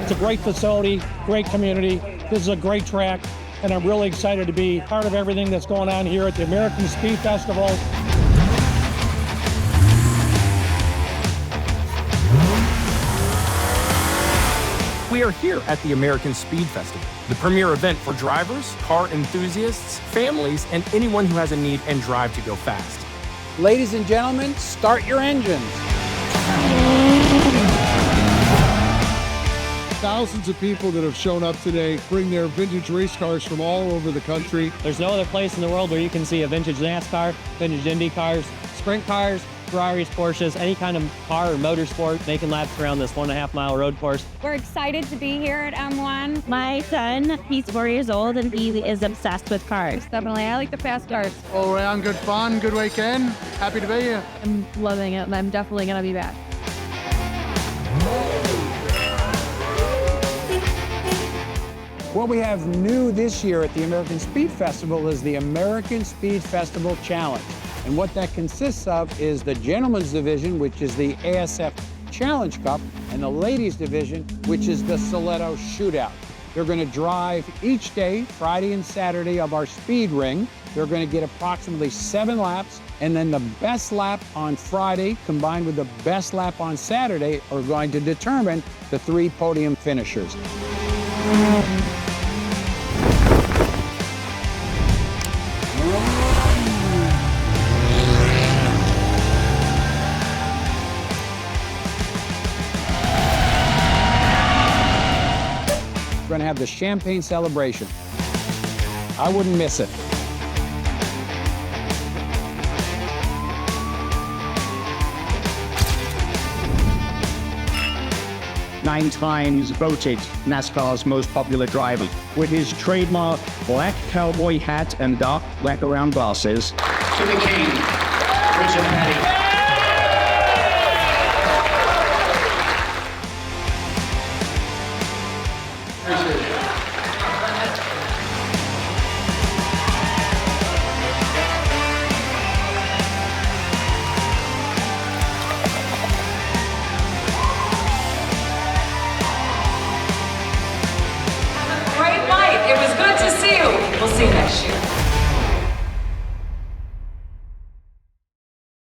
It's a great facility, great community. This is a great track, and I'm really excited to be part of everything that's going on here at the American Speed Festival. We are here at the American Speed Festival, the premier event for drivers, car enthusiasts, families, and anyone who has a need and drive to go fast. Ladies and gentlemen, start your engines. Thousands of people that have shown up today bring their vintage race cars from all over the country. There's no other place in the world where you can see a vintage NASCAR, vintage Indy cars, sprint cars, Ferraris, Porsches, any kind of car or motorsport making laps around this 1.5 mile road course. We're excited to be here at M1. My son, he's 4 years old and he is obsessed with cars. Definitely, I like the fast cars. All around good fun, good weekend. Happy to be here. I'm loving it and I'm definitely going to be back. What we have new this year at the American Speed Festival is the American Speed Festival Challenge. And what that consists of is the gentlemen's division, which is the ASF Challenge Cup, and the ladies division, which is the Soletto Shootout. They're going to drive each day, Friday and Saturday, of our speed ring. They're going to get approximately 7 laps, and then the best lap on Friday combined with the best lap on Saturday are going to determine the 3 podium finishers. We're going to have the champagne celebration. I wouldn't miss it. Nine times voted NASCAR's most popular driver. With his trademark black cowboy hat and dark wraparound glasses, to the king.